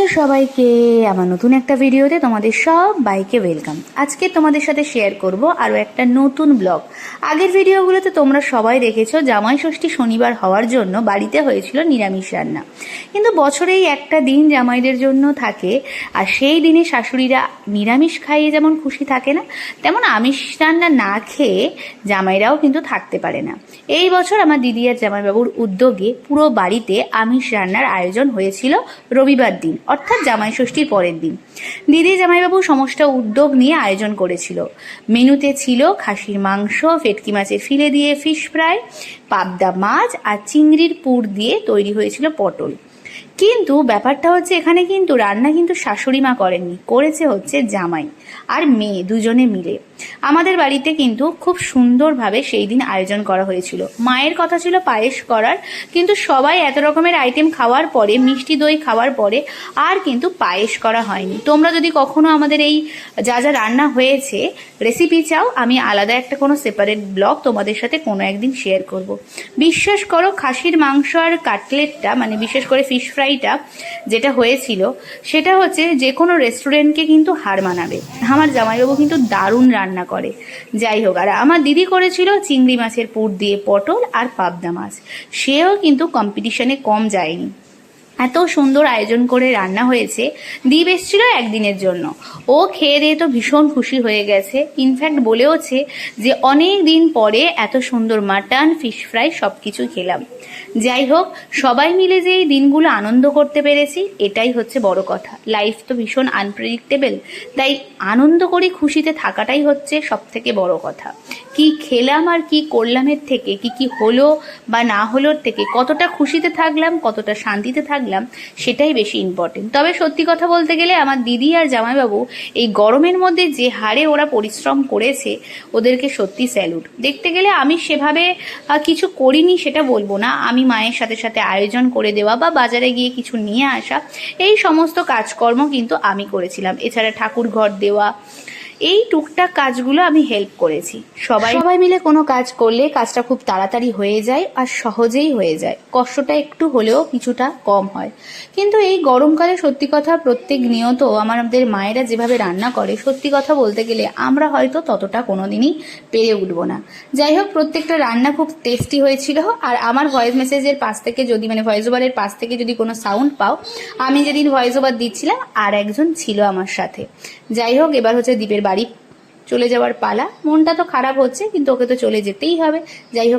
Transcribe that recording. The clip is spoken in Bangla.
হ্যালো সবাইকে, আমার নতুন একটা ভিডিওতে তোমাদের সবাইকে ওয়েলকাম। আজকে তোমাদের সাথে শেয়ার করব আরও একটা নতুন ব্লগ। আগের ভিডিওগুলোতে তোমরা সবাই দেখেছো জামাই ষষ্ঠী শনিবার হওয়ার জন্য বাড়িতে হয়েছিল নিরামিষ রান্না। কিন্তু বছরেই একটা দিন জামাইদের জন্য থাকে, আর সেই দিনে শাশুড়িরা নিরামিষ খাইয়ে যেমন খুশি থাকে না, তেমন আমিষ রান্না না খেয়ে জামাইরাও কিন্তু থাকতে পারে না। এই বছর আমার দিদি আর জামাইবাবুর উদ্যোগে পুরো বাড়িতে আমিষ রান্নার আয়োজন হয়েছিল রবিবার দিন, অর্থাৎ জামাই ষষ্ঠীর পরের দিন। দিদি জামাইবাবু সমস্ত উদ্যোগ নিয়ে আয়োজন করেছিল। মেনুতে ছিল খাসির মাংস, ভেটকি মাছের ফিলে দিয়ে ফিশ ফ্রাই, পাবদা মাছ আর চিংড়ির পুর দিয়ে তৈরি হয়েছিল পটল। কিন্তু ব্যাপারটা হচ্ছে এখানে কিন্তু রান্না কিন্তু শাশুড়ি মা করেননি, করেছে হচ্ছে জামাই আর মেয়ে দুজনে মিলে। আমাদের বাড়িতে কিন্তু খুব সুন্দরভাবে সেই দিন আয়োজন করা হয়েছিল। মায়ের কথা ছিল পায়েস করার, কিন্তু সবাই এত রকমের আইটেম খাওয়ার পরে, মিষ্টি দই খাওয়ার পরে আর কিন্তু পায়েস করা হয়নি। তোমরা যদি কখনো আমাদের এই যা যা রান্না হয়েছে রেসিপি চাও, আমি আলাদা একটা কোনো সেপারেট ব্লগ তোমাদের সাথে কোনো একদিন শেয়ার করব। বিশ্বাস করো, খাসির মাংস আর কাটলেটটা, মানে বিশেষ করে ফিশ ফ্রাইটা যেটা হয়েছিল, সেটা হচ্ছে যে কোনো রেস্টুরেন্টকে কিন্তু হার মানাবে। আমার জামাইবাবু কিন্তু দারুণ রান্না করে। যাই হোক, আর আমার দিদি করেছিল চিংড়ি মাছের পুর দিয়ে পটল আর পাবদা মাছ। সেও কিন্তু কম্পিটিশনে কম যায়নি। এত সুন্দর আয়োজন করে রান্না হয়েছে। দীপ এসেছিল একদিনের জন্য, ও খেয়ে দিয়ে তো ভীষণ খুশি হয়ে গেছে। ইনফ্যাক্ট বলেওছে যে অনেক দিন পরে এত সুন্দর মাটন, ফিশ ফ্রাই সব কিছু খেলাম। যাই হোক, সবাই মিলে যে এই দিনগুলো আনন্দ করতে পেরেছি, এটাই হচ্ছে বড় কথা। লাইফ তো ভীষণ আনপ্রেডিক্টেবল, তাই আনন্দ করে খুশিতে থাকাটাই হচ্ছে সব থেকে বড় কথা। কি খেলাম আর কি করলামের থেকে, কি হলো বা না হলোর থেকে কতটা খুশিতে থাকলাম, কতটা শান্তিতে থাকলাম, সেটাই বেশি ইম্পর্টেন্ট। তবে সত্যি কথা বলতে গেলে আমার দিদি আর জামাইবাবু এই গরমের মধ্যে যে হারে ওরা পরিশ্রম করেছে, ওদেরকে সত্যি স্যালুট। দেখতে গেলে আমি সেভাবে কিছু করিনি সেটা বলবো না। আমি মায়ের সাথে সাথে আয়োজন করে দেওয়া বা বাজারে গিয়ে কিছু নিয়ে আসা, এই সমস্ত কাজকর্ম কিন্তু আমি করেছিলাম। এছাড়া ঠাকুর ঘর দেওয়া, এই টুকটাক কাজগুলো আমি হেল্প করেছি। সবাই মিলে কোনো কাজ করলে কাজটা খুব তাড়াতাড়ি হয়ে যায় আর সহজেই হয়ে যায়। কষ্টটা একটু হলেও কিছুটা কম হয়। কিন্তু এই গরমকালে সত্যি কথা, প্রত্যেক নিয়ত আমাদের মায়েরা যেভাবে রান্না করে, সত্যি কথা বলতে গেলে আমরা হয়তো ততটা কোনোদিনই পেরে উঠবো না। যাই হোক, প্রত্যেকটা রান্না খুব টেস্টি হয়েছিল। আর আমার ভয়েস মেসেজের পাশ থেকে যদি, মানে ভয়েস ওভারের পাশ থেকে যদি কোনো সাউন্ড পাও, আমি যেদিন ভয়েস ওভার দিচ্ছিলাম আর একজন ছিল আমার সাথে। যাই হোক, এবার হচ্ছে দীপের বাড়ি চলে যাওয়ার পালা। মনটা তো খারাপ হচ্ছে, কিন্তু ওকে তো চলে যেতেই হবে। যাই হোক,